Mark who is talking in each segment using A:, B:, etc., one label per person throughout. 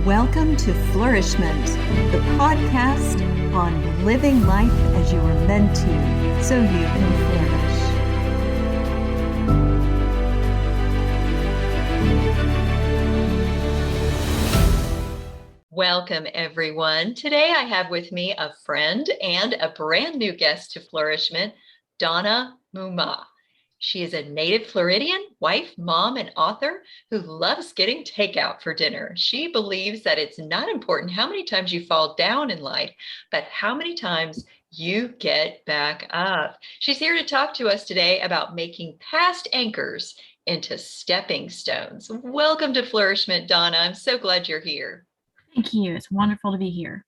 A: Welcome to Flourish-Meant, the podcast on living life as you are meant to, so you can flourish.
B: Welcome, everyone. Today I have with me a friend and a brand new guest to Flourish-Meant, Donna Mumma. She is a native Floridian, wife, mom, and author who loves getting takeout for dinner. She believes that it's not important how many times you fall down in life, but how many times you get back up. She's here to talk to us today about making past anchors into stepping stones. Welcome to Flourish-Meant, Donna. I'm so glad you're here.
C: Thank you. It's wonderful to be here.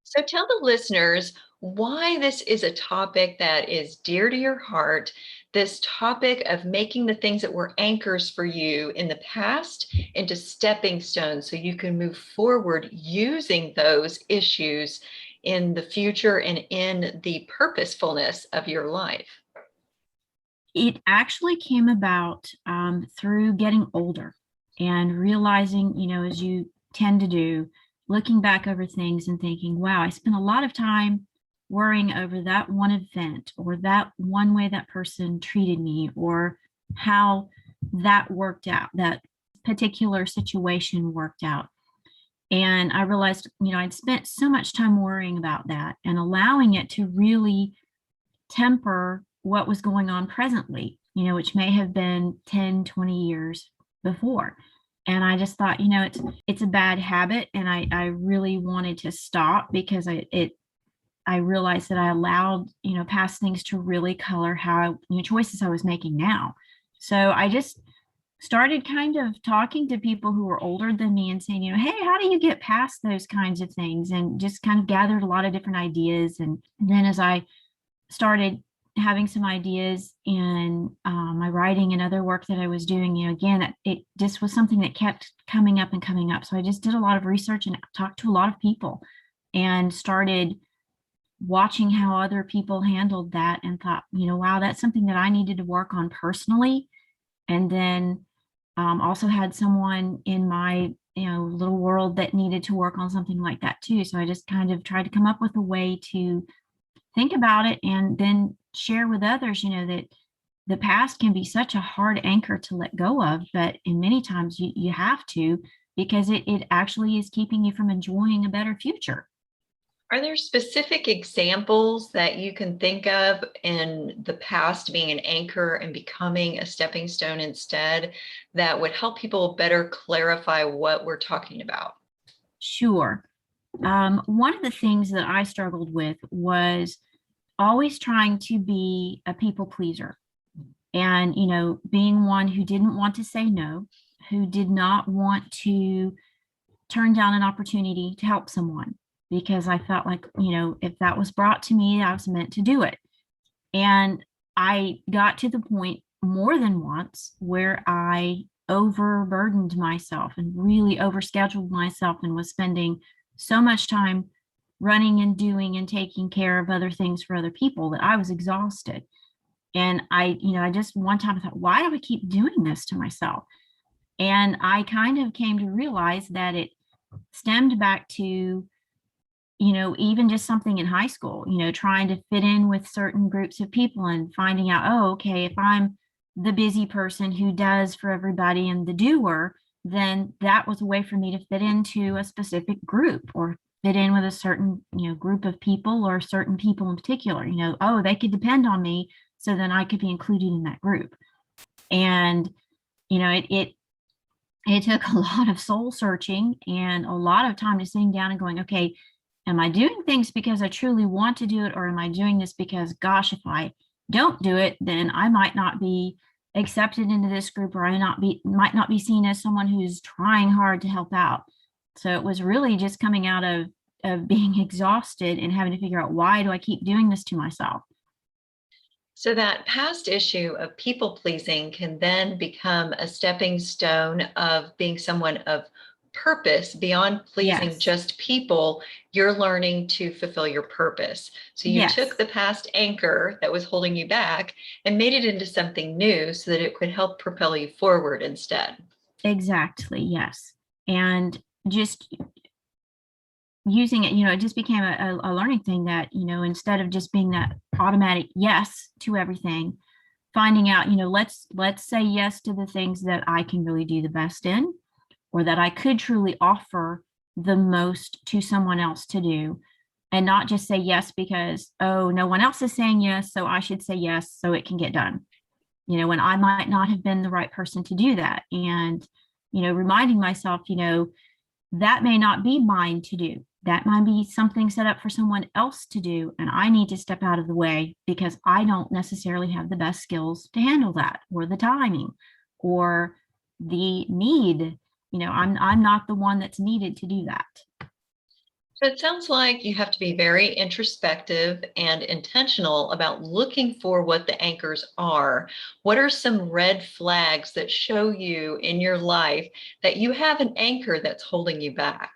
B: So tell the listeners why this is a topic that is dear to your heart, this topic of making the things that were anchors for you in the past into stepping stones so you can move forward using those issues in the future and in the purposefulness of your life.
C: It actually came about through getting older and realizing, as you tend to do, looking back over things and thinking, wow, I spent a lot of time worrying over that one event or that one way that person treated me or how that worked out, that particular situation worked out. And I realized, I'd spent so much time worrying about that and allowing it to really temper what was going on presently, which may have been 10, 20 years before. And I just thought, it's a bad habit. And I really wanted to stop because I realized that I allowed, past things to really color how, choices I was making now. So I just started kind of talking to people who were older than me and saying, hey, how do you get past those kinds of things? And just kind of gathered a lot of different ideas. And then as I started having some ideas in my writing and other work that I was doing, again, it just was something that kept coming up and coming up. So I just did a lot of research and talked to a lot of people and started watching how other people handled that and thought, wow, that's something that I needed to work on personally. And then also had someone in my, little world that needed to work on something like that too. So I just kind of tried to come up with a way to think about it and then share with others, that the past can be such a hard anchor to let go of, but in many times you have to, because it actually is keeping you from enjoying a better future.
B: Are there specific examples that you can think of in the past being an anchor and becoming a stepping stone instead that would help people better clarify what we're talking about?
C: Sure. One of the things that I struggled with was always trying to be a people pleaser and, being one who didn't want to say no, who did not want to turn down an opportunity to help someone. Because I felt like, if that was brought to me, I was meant to do it. And I got to the point more than once where I overburdened myself and really overscheduled myself and was spending so much time running and doing and taking care of other things for other people that I was exhausted. And I just one time I thought, why do I keep doing this to myself? And I kind of came to realize that it stemmed back to even just something in high school, trying to fit in with certain groups of people and finding out, oh, okay, if I'm the busy person who does for everybody and the doer, then that was a way for me to fit into a specific group or fit in with a certain, group of people or certain people in particular, oh, they could depend on me. So then I could be included in that group. And, it took a lot of soul searching and a lot of time to sitting down and going, okay, am I doing things because I truly want to do it? Or am I doing this because, gosh, if I don't do it, then I might not be accepted into this group or I might not be seen as someone who's trying hard to help out. So it was really just coming out of being exhausted and having to figure out, why do I keep doing this to myself?
B: So that past issue of people pleasing can then become a stepping stone of being someone of purpose beyond pleasing just people. You're learning to fulfill your purpose. So you took the past anchor that was holding you back and made it into something new so that it could help propel you forward instead.
C: Exactly. Yes. And just using it, it just became a learning thing that, instead of just being that automatic yes to everything, finding out, let's say yes to the things that I can really do the best in, or that I could truly offer the most to someone else to do, and not just say yes because, oh, no one else is saying yes, so I should say yes so it can get done. When I might not have been the right person to do that. And, reminding myself, that may not be mine to do. That might be something set up for someone else to do. And I need to step out of the way because I don't necessarily have the best skills to handle that, or the timing, or the need. I'm not the one that's needed to do that.
B: So it sounds like you have to be very introspective and intentional about looking for what the anchors are. What are some red flags that show you in your life that you have an anchor that's holding you back?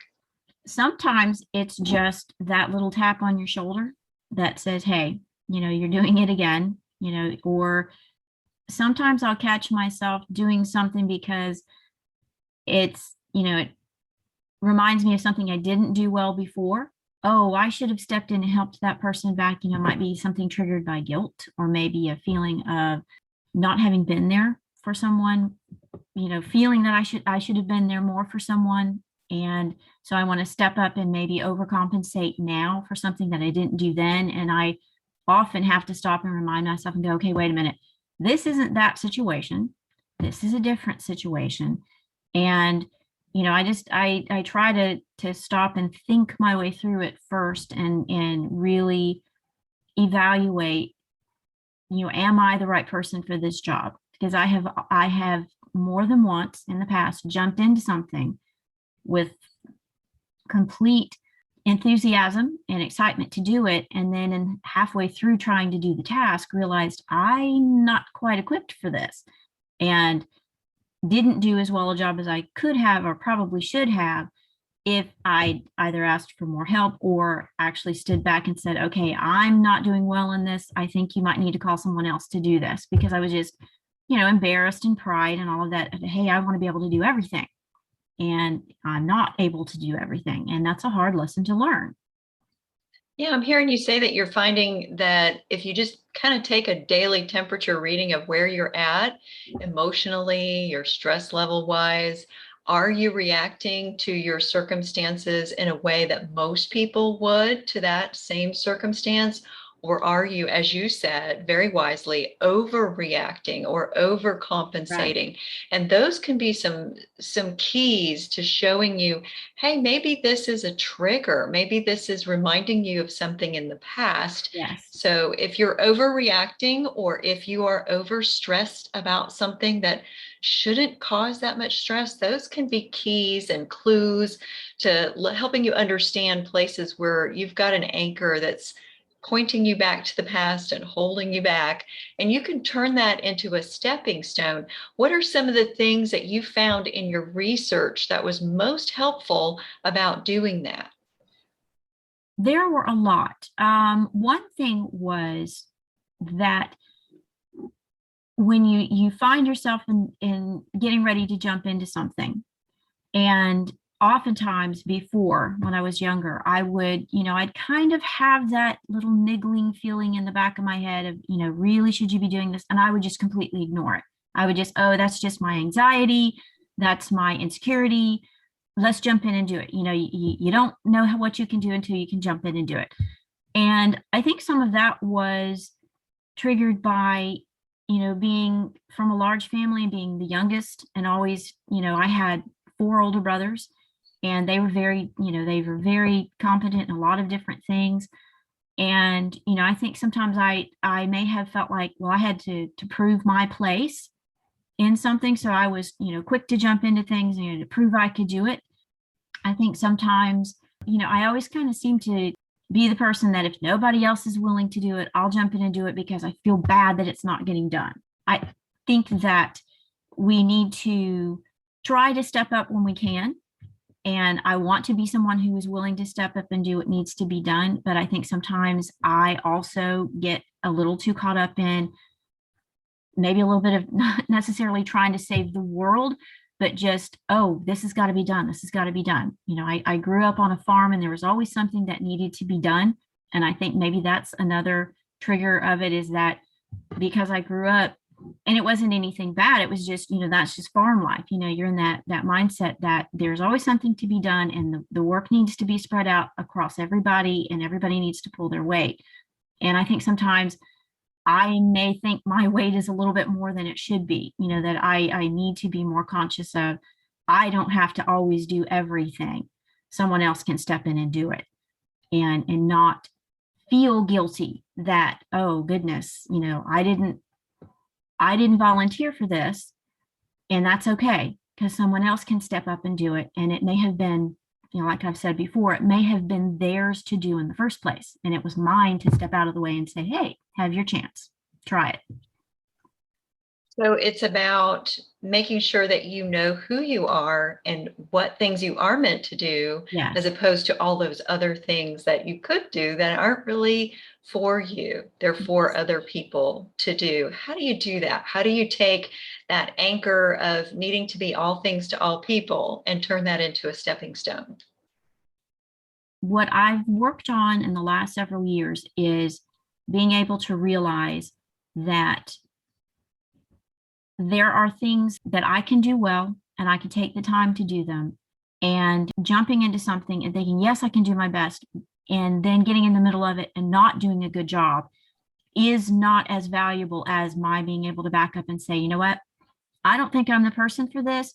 C: Sometimes it's just that little tap on your shoulder that says, hey, you're doing it again, or sometimes I'll catch myself doing something because it's, it reminds me of something I didn't do well before. Oh, I should have stepped in and helped that person back. Might be something triggered by guilt, or maybe a feeling of not having been there for someone, feeling that I should have been there more for someone. And so I want to step up and maybe overcompensate now for something that I didn't do then. And I often have to stop and remind myself and go, okay, wait a minute. This isn't that situation. This is a different situation. And I try to stop and think my way through it first, and really evaluate, am I the right person for this job? Because I have more than once in the past jumped into something with complete enthusiasm and excitement to do it, and then halfway through trying to do the task realized I'm not quite equipped for this, and didn't do as well a job as I could have or probably should have if I either asked for more help or actually stood back and said, okay, I'm not doing well in this. I think you might need to call someone else to do this, because I was just, embarrassed and pride and all of that. Hey, I want to be able to do everything, and I'm not able to do everything. And that's a hard lesson to learn.
B: Yeah, I'm hearing you say that you're finding that if you just kind of take a daily temperature reading of where you're at emotionally, your stress level wise, are you reacting to your circumstances in a way that most people would to that same circumstance? Or are you, as you said very wisely, overreacting or overcompensating? Right. And those can be some keys to showing you, hey, maybe this is a trigger. Maybe this is reminding you of something in the past.
C: Yes.
B: So if you're overreacting, or if you are overstressed about something that shouldn't cause that much stress, those can be keys and clues to helping you understand places where you've got an anchor that's pointing you back to the past and holding you back. And you can turn that into a stepping stone. What are some of the things that you found in your research that was most helpful about doing that?
C: There were a lot. One thing was that when you find yourself in getting ready to jump into something, and oftentimes before, when I was younger, I would, I'd kind of have that little niggling feeling in the back of my head of, really, should you be doing this? And I would just completely ignore it. I would just, oh, that's just my anxiety. That's my insecurity. Let's jump in and do it. You don't know what you can do until you can jump in and do it. And I think some of that was triggered by, being from a large family and being the youngest, and always, I had 4 older brothers, and they were very competent in a lot of different things. And, I think sometimes I may have felt like, well, I had to prove my place in something. So I was, quick to jump into things, to prove I could do it. I think sometimes, I always kind of seem to be the person that if nobody else is willing to do it, I'll jump in and do it because I feel bad that it's not getting done. I think that we need to try to step up when we can. And I want to be someone who is willing to step up and do what needs to be done. But I think sometimes I also get a little too caught up in maybe a little bit of not necessarily trying to save the world, but just, oh, this has got to be done. This has got to be done. You know, I grew up on a farm and there was always something that needed to be done. And I think maybe that's another trigger of it, is that because I grew up and it wasn't anything bad. It was just, you know, that's just farm life. You know, you're in that mindset that there's always something to be done, and the work needs to be spread out across everybody, and everybody needs to pull their weight. And I think sometimes I may think my weight is a little bit more than it should be, you know, that I need to be more conscious of, I don't have to always do everything. Someone else can step in and do it, and not feel guilty that, oh goodness, you know, I didn't volunteer for this, and that's okay, because someone else can step up and do it. And it may have been, you know, like I've said before, it may have been theirs to do in the first place, and it was mine to step out of the way and say, hey, have your chance, try it.
B: So it's about making sure that you know who you are and what things you are meant to do,
C: Yes.
B: as opposed to all those other things that you could do that aren't really for you. They're for other people to do. How do you do that? How do you take that anchor of needing to be all things to all people and turn that into a stepping stone?
C: What I've worked on in the last several years is being able to realize that there are things that I can do well, and I can take the time to do them, and jumping into something and thinking, yes, I can do my best, and then getting in the middle of it and not doing a good job is not as valuable as my being able to back up and say, you know what, I don't think I'm the person for this,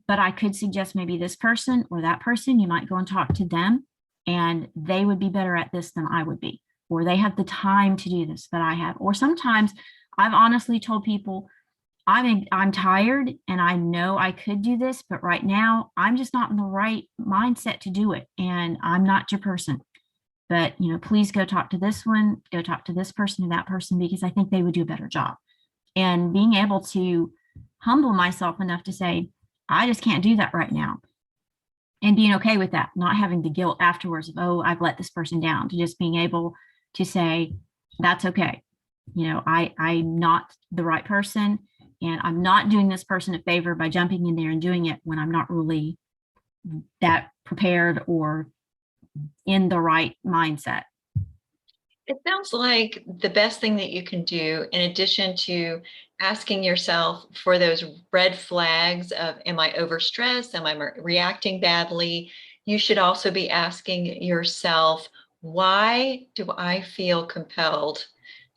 C: but I could suggest maybe this person or that person. You might go and talk to them, and they would be better at this than I would be, or they have the time to do this that I have. Or sometimes I've honestly told people, I'm tired and I know I could do this, but right now I'm just not in the right mindset to do it, and I'm not your person. But, you know, please go talk to this one, go talk to this person or that person, because I think they would do a better job. And being able to humble myself enough to say, I just can't do that right now. And being okay with that, not having the guilt afterwards of, oh, I've let this person down, to just being able to say, that's okay. You know, I'm not the right person, and I'm not doing this person a favor by jumping in there and doing it when I'm not really that prepared or in the right mindset.
B: It sounds like the best thing that you can do, in addition to asking yourself for those red flags of, am I overstressed? Am I reacting badly? You should also be asking yourself, why do I feel compelled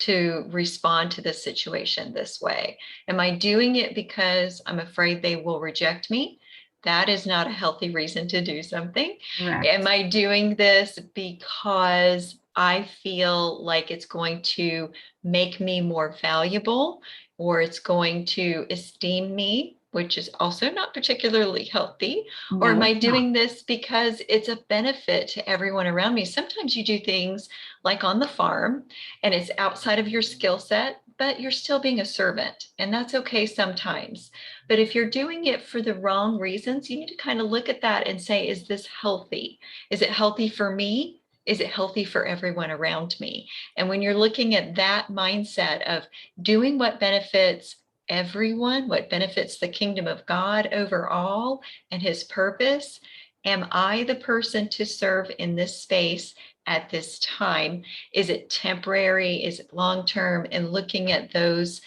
B: to respond to this situation this way? Am I doing it because I'm afraid they will reject me? That is not a healthy reason to do something.
C: Correct.
B: Am I doing this because I feel like it's going to make me more valuable, or it's going to esteem me, which is also not particularly healthy? Or am I doing this because it's a benefit to everyone around me? Sometimes you do things like on the farm and it's outside of your skill set, but you're still being a servant, and that's okay sometimes. But if you're doing it for the wrong reasons, you need to kind of look at that and say, is this healthy? Is it healthy for me? Is it healthy for everyone around me? And when you're looking at that mindset of doing what benefits everyone, what benefits the kingdom of God overall and his purpose, am I the person to serve in this space at this time? Is it temporary? Is it long-term? And looking at those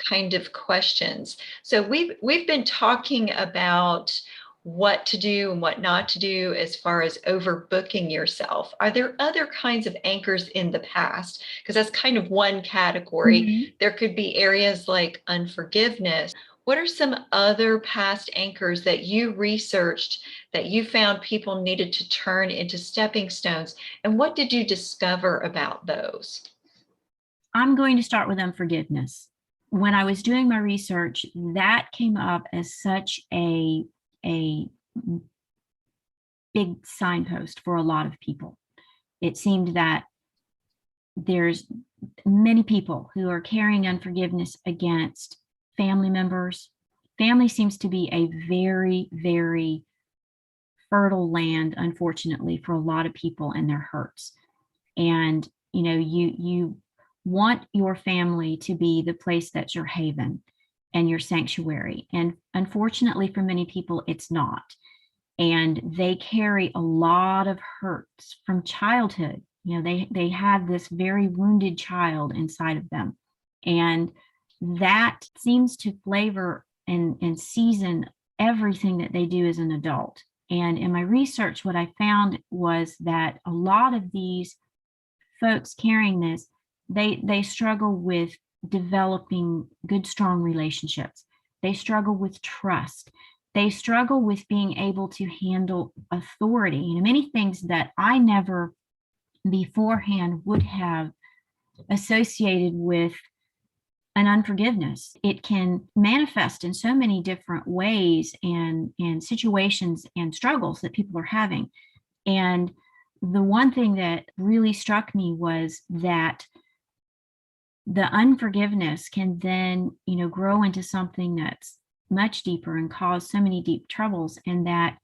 B: kind of questions. So we've been talking about what to do and what not to do as far as overbooking yourself. Are there other kinds of anchors in the past? Because that's kind of one category. Mm-hmm. There could be areas like unforgiveness. What are some other past anchors that you researched that you found people needed to turn into stepping stones? And what did you discover about those?
C: I'm going to start with unforgiveness. When I was doing my research, that came up as such a big signpost for a lot of people. It seemed that there's many people who are carrying unforgiveness against family members. Family seems to be a very, very fertile land, unfortunately, for a lot of people and their hurts. And, you know, you want your family to be the place that's your haven. and your sanctuary. And unfortunately for many people, it's not. And they carry a lot of hurts from childhood. They had this very wounded child inside of them. And that seems to flavor and season everything that they do as an adult. And in my research, what I found was that a lot of these folks carrying this, they struggle with developing good, strong relationships. They struggle with trust. They struggle with being able to handle authority. Many things that I never beforehand would have associated with an unforgiveness. It can manifest in so many different ways and situations and struggles that people are having. And the one thing that really struck me was that the unforgiveness can then, grow into something that's much deeper and cause so many deep troubles, and that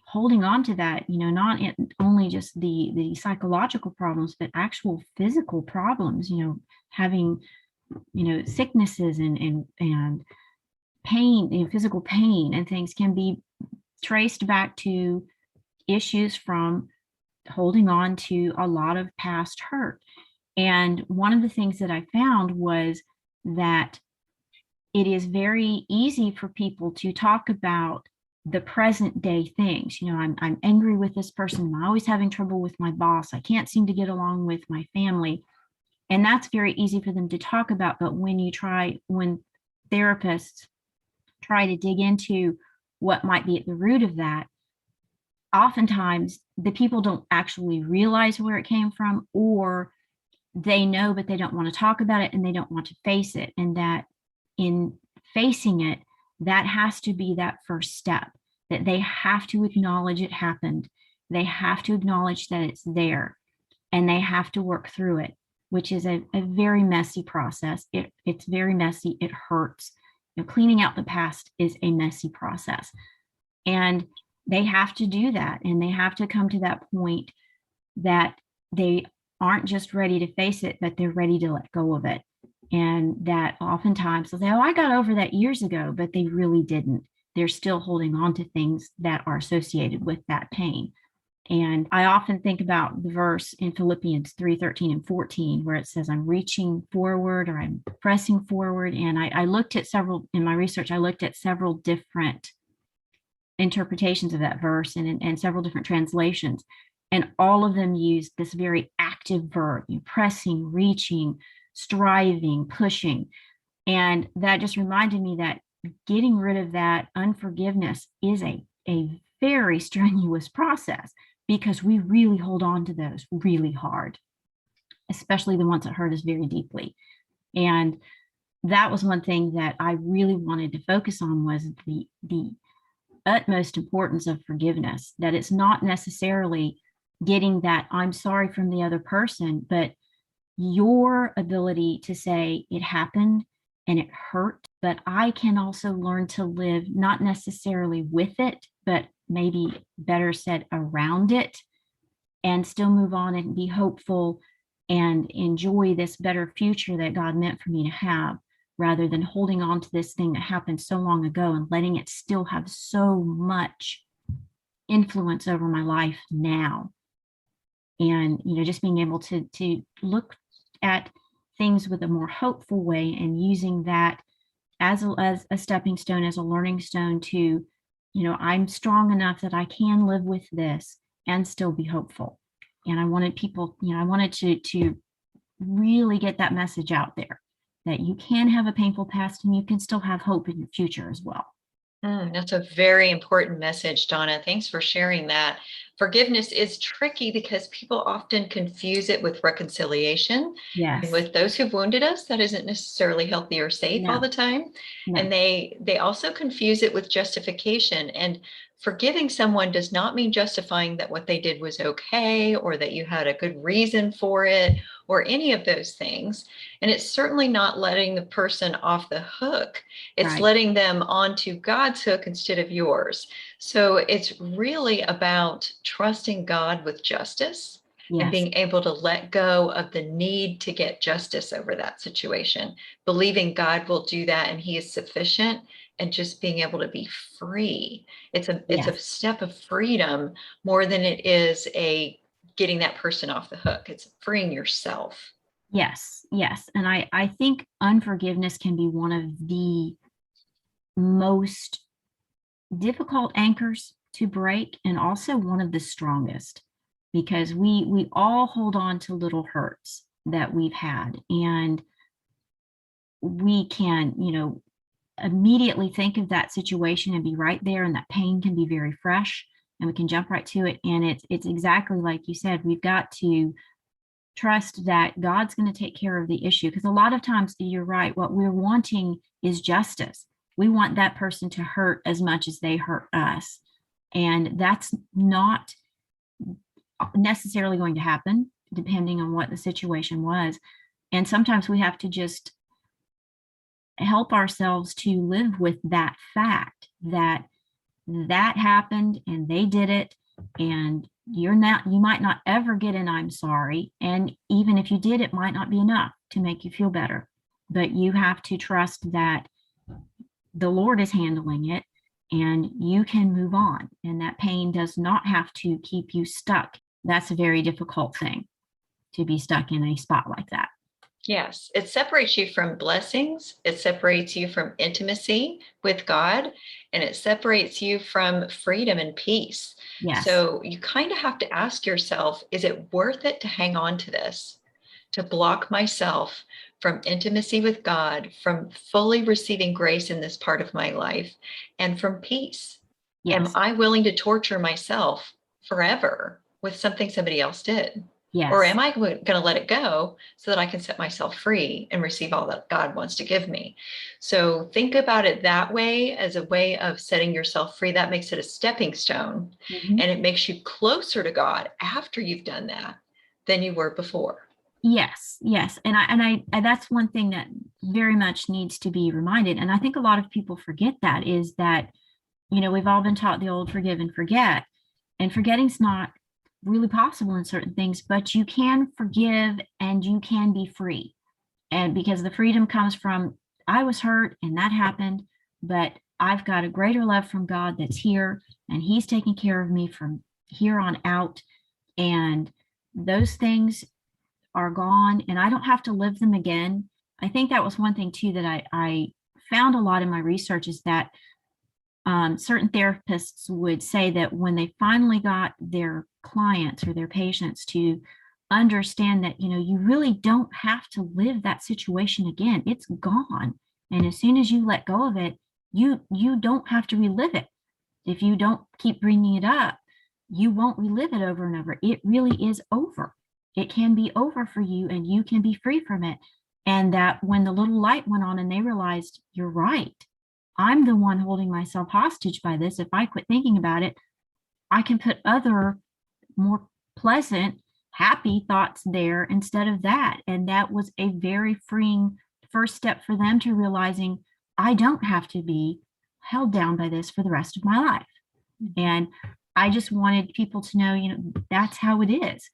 C: holding on to that, not only just the psychological problems, but actual physical problems, having, sicknesses and pain, physical pain and things can be traced back to issues from holding on to a lot of past hurt. And one of the things that I found was that it is very easy for people to talk about the present day things. I'm angry with this person. I'm always having trouble with my boss. I can't seem to get along with my family. And that's very easy for them to talk about. But when therapists try to dig into what might be at the root of that, oftentimes the people don't actually realize where it came from, or they know, but they don't want to talk about it and they don't want to face it. And that in facing it, that has to be that first step, that they have to acknowledge it happened. They have to acknowledge that it's there, and they have to work through it, which is a very messy process. It's very messy. It hurts. Cleaning out the past is a messy process. And they have to do that. And they have to come to that point that they aren't just ready to face it, but they're ready to let go of it. And that oftentimes they'll say, oh, I got over that years ago, but they really didn't. They're still holding on to things that are associated with that pain. And I often think about the verse in Philippians 3:13 and 14, where it says, I'm reaching forward or I'm pressing forward. And I looked at in my research, I looked at several different interpretations of that verse and several different translations. And all of them use this very active verb, pressing, reaching, striving, pushing. And that just reminded me that getting rid of that unforgiveness is a very strenuous process, because we really hold on to those really hard, especially the ones that hurt us very deeply. And that was one thing that I really wanted to focus on, was the utmost importance of forgiveness, that it's not necessarily getting that I'm sorry from the other person, but your ability to say it happened and it hurt, but I can also learn to live not necessarily with it, but maybe better said around it, and still move on and be hopeful and enjoy this better future that God meant for me to have, rather than holding on to this thing that happened so long ago and letting it still have so much influence over my life now. And, just being able to look at things with a more hopeful way, and using that as a stepping stone, as a learning stone to, I'm strong enough that I can live with this and still be hopeful. And I wanted people, I wanted to really get that message out there, that you can have a painful past and you can still have hope in your future as well.
B: That's a very important message, Donna. Thanks for sharing that. Forgiveness is tricky because people often confuse it with reconciliation.
C: Yes.
B: And with those who've wounded us, that isn't necessarily healthy or safe all the time. No. And they also confuse it with justification. And forgiving someone does not mean justifying that what they did was okay, or that you had a good reason for it, or any of those things. And it's certainly not letting the person off the hook. It's
C: Right.
B: letting them onto God's hook instead of yours. So it's really about trusting God with justice, and
C: Yes.
B: being able to let go of the need to get justice over that situation, believing God will do that and he is sufficient, and just being able to be free. It's a
C: Yes.
B: step of freedom more than it is a getting that person off the hook. It's freeing yourself.
C: Yes. Yes. And I think unforgiveness can be one of the most difficult anchors to break, and also one of the strongest, because we all hold on to little hurts that we've had, and we can, immediately think of that situation and be right there, and that pain can be very fresh, and we can jump right to it. And it's exactly like you said, we've got to trust that God's going to take care of the issue, because a lot of times, you're right, what we're wanting is justice. We want that person to hurt as much as they hurt us, and that's not necessarily going to happen, depending on what the situation was. And sometimes we have to just help ourselves to live with that fact that happened and they did it, and you might not ever get an I'm sorry, and even if you did, it might not be enough to make you feel better, but you have to trust that the Lord is handling it, and you can move on, and that pain does not have to keep you stuck. That's a very difficult thing, to be stuck in a spot like that.
B: Yes, it separates you from blessings. It separates you from intimacy with God, and it separates you from freedom and peace.
C: Yes.
B: So you kind of have to ask yourself, is it worth it to hang on to this, to block myself from intimacy with God, from fully receiving grace in this part of my life, and from peace?
C: Yes.
B: Am I willing to torture myself forever with something somebody else did?
C: Yes.
B: Or am I going to let it go so that I can set myself free and receive all that God wants to give me? So think about it that way, as a way of setting yourself free. That makes it a stepping stone,
C: Mm-hmm.
B: and it makes you closer to God after you've done that than you were before.
C: Yes, yes. And I that's one thing that very much needs to be reminded. And I think a lot of people forget that, is that, we've all been taught the old forgive and forget, and forgetting's not really possible in certain things, but you can forgive and you can be free. And because the freedom comes from, I was hurt and that happened, but I've got a greater love from God that's here, and he's taking care of me from here on out. And those things are gone, and I don't have to live them again. I think that was one thing too that I found a lot in my research, is that certain therapists would say that when they finally got their clients or their patients to understand that, you really don't have to live that situation again. It's gone. And as soon as you let go of it, you don't have to relive it. If you don't keep bringing it up, you won't relive it over and over. It really is over. It can be over for you, and you can be free from it. And that when the little light went on and they realized, you're right, I'm the one holding myself hostage by this. If I quit thinking about it, I can put other more pleasant, happy thoughts there instead of that. And that was a very freeing first step for them to realizing, I don't have to be held down by this for the rest of my life. And I just wanted people to know, that's how it is.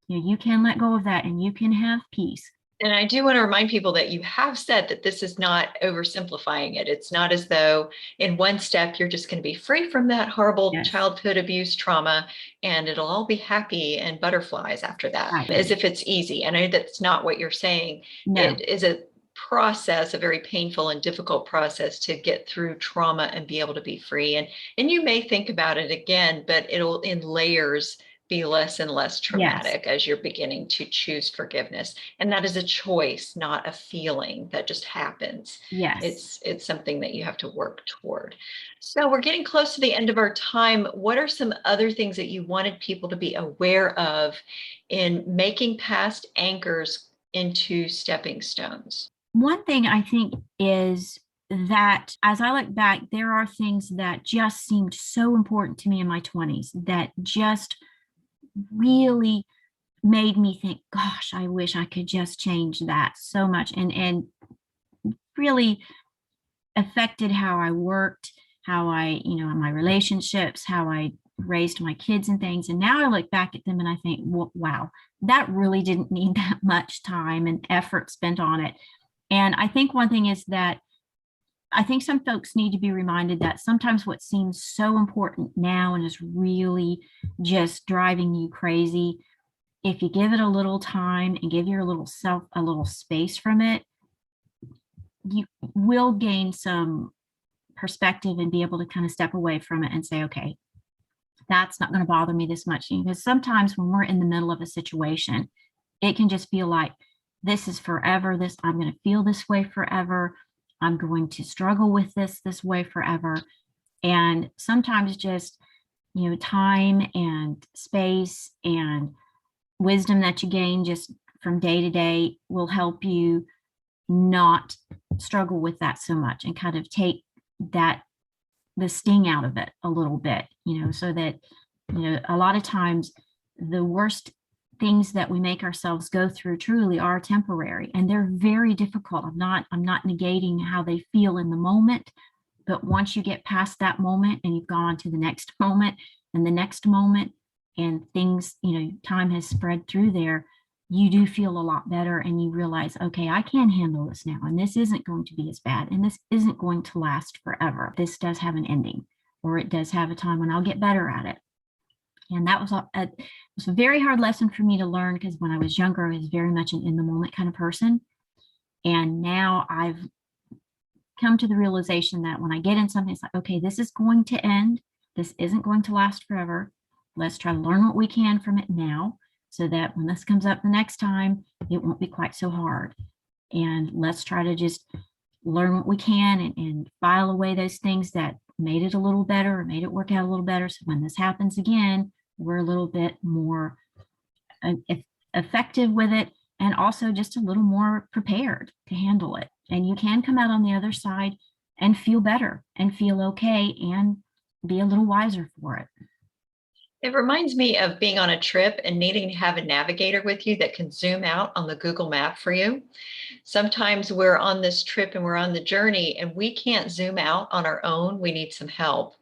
C: You can let go of that and you can have peace.
B: And I do want to remind people that you have said that this is not oversimplifying it. It's not as though in one step you're just going to be free from that horrible
C: Yes.
B: childhood abuse trauma and it'll all be happy and butterflies after that,
C: Right.
B: as if it's easy. I know that's not what you're saying.
C: No.
B: It is a process, a very painful and difficult process to get through trauma and be able to be free. And you may think about it again, but it'll in layers be less and less traumatic. Yes. As you're beginning to choose forgiveness. And that is a choice, not a feeling that just happens.
C: Yes.
B: It's something that you have to work toward. So we're getting close to the end of our time. What are some other things that you wanted people to be aware of in making past anchors into stepping stones?
C: One thing I think is that as I look back, there are things that just seemed so important to me in my 20s that just really made me think, gosh, I wish I could just change that so much, and really affected how I worked, how I, in my relationships, how I raised my kids and things. And now I look back at them and I think, well, wow, that really didn't need that much time and effort spent on it. And I think one thing is that I think some folks need to be reminded that sometimes what seems so important now and is really just driving you crazy, if you give it a little time and give your little self a little space from it, you will gain some perspective and be able to kind of step away from it and say, okay, that's not going to bother me this much. Because sometimes when we're in the middle of a situation, it can just feel like this is forever. I'm going to feel this way forever. I'm going to struggle with this way forever. And sometimes just, time and space and wisdom that you gain just from day to day will help you not struggle with that so much and kind of take the sting out of it a little bit, so that, a lot of times the worst things that we make ourselves go through truly are temporary, and they're very difficult. I'm not negating how they feel in the moment, but once you get past that moment and you've gone on to the next moment and the next moment, and things, time has spread through there, you do feel a lot better, and you realize, okay, I can handle this now, and this isn't going to be as bad, and this isn't going to last forever. This does have an ending, or it does have a time when I'll get better at it. And that was it was a very hard lesson for me to learn, because when I was younger, I was very much an in the moment kind of person. And now I've come to the realization that when I get in something, it's like, okay, this is going to end. This isn't going to last forever. Let's try to learn what we can from it now, so that when this comes up the next time, it won't be quite so hard. And let's try to just learn what we can and file away those things that made it a little better or made it work out a little better. So when this happens again, we're a little bit more effective with it, and also just a little more prepared to handle it. And you can come out on the other side and feel better and feel okay and be a little wiser for it.
B: It reminds me of being on a trip and needing to have a navigator with you that can zoom out on the Google map for you. Sometimes we're on this trip and we're on the journey and we can't zoom out on our own. We need some help.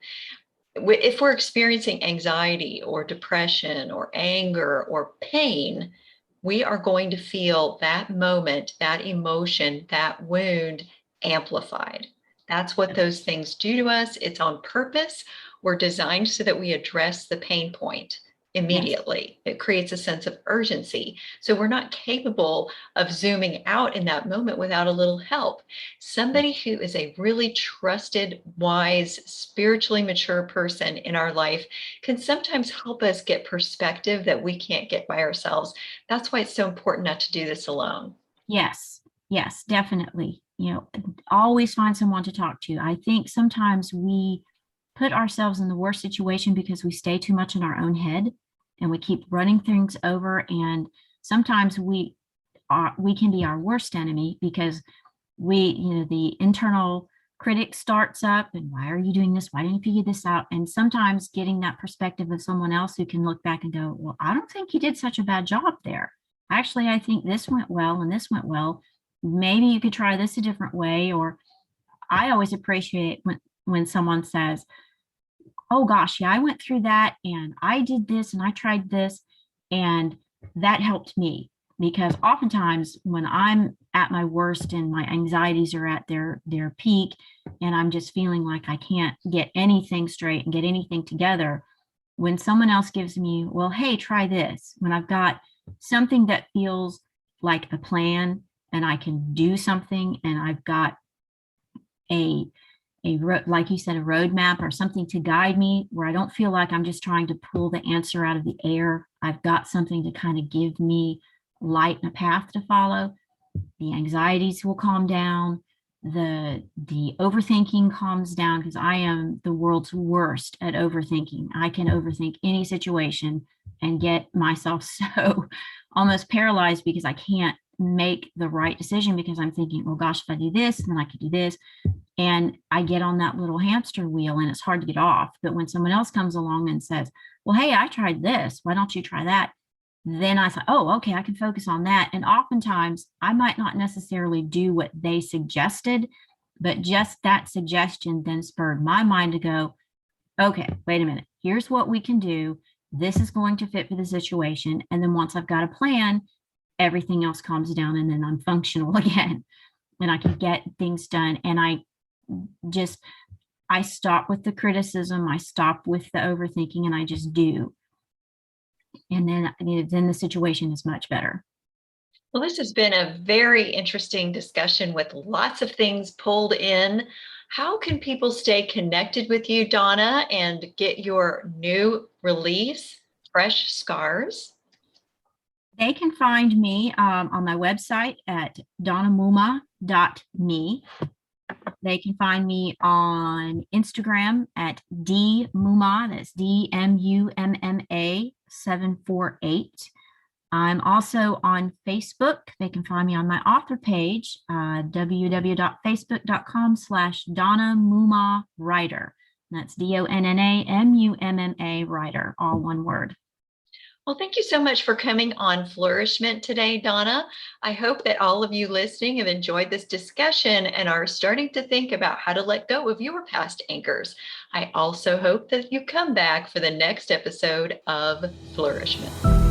B: If we're experiencing anxiety or depression or anger or pain, we are going to feel that moment, that emotion, that wound amplified. That's what those things do to us. It's on purpose. We're designed so that we address the pain point immediately. Yes. It creates a sense of urgency. So we're not capable of zooming out in that moment without a little help. Somebody who is a really trusted, wise, spiritually mature person in our life can sometimes help us get perspective that we can't get by ourselves. That's why it's so important not to do this alone.
C: Yes, definitely. Always find someone to talk to. I think sometimes we put ourselves in the worst situation because we stay too much in our own head and we keep running things over. And sometimes we can be our worst enemy, because the internal critic starts up and, why are you doing this? Why didn't you figure this out? And sometimes getting that perspective of someone else who can look back and go, well, I don't think you did such a bad job there. Actually, I think this went well and this went well. Maybe you could try this a different way. Or I always appreciate when someone says, oh gosh, yeah, I went through that and I did this and I tried this and that helped me. Because oftentimes when I'm at my worst and my anxieties are at their peak and I'm just feeling like I can't get anything straight and get anything together, when someone else gives me, well, hey, try this, when I've got something that feels like a plan and I can do something, and I've got like you said, a roadmap or something to guide me, where I don't feel like I'm just trying to pull the answer out of the air. I've got something to kind of give me light and a path to follow. The anxieties will calm down. The overthinking calms down, because I am the world's worst at overthinking. I can overthink any situation and get myself so almost paralyzed because I can't make the right decision, because I'm thinking, oh gosh, if I do this, then I could do this. And I get on that little hamster wheel and it's hard to get off. But when someone else comes along and says, well, hey, I tried this, why don't you try that? Then I thought, oh, okay, I can focus on that. And oftentimes I might not necessarily do what they suggested, but just that suggestion then spurred my mind to go, okay, wait a minute. here's what we can do. This is going to fit for the situation. And then once I've got a plan, everything else calms down and then I'm functional again and I can get things done. And I stop with the criticism. I stop with the overthinking and I just do. And then the situation is much better.
B: Well, this has been a very interesting discussion with lots of things pulled in. How can people stay connected with you, Donna, and get your new release, Fresh Scars?
C: They can find me on my website at donnamumma.me. They can find me on Instagram at dmumma, that's DMUMMA 748. I'm also on Facebook. They can find me on my author page, www.facebook.com/Donna Mumma Writer. That's DONNAMUMMA Writer, all one word.
B: Well, thank you so much for coming on Flourish-Meant today, Donna. I hope that all of you listening have enjoyed this discussion and are starting to think about how to let go of your past anchors. I also hope that you come back for the next episode of Flourish-Meant.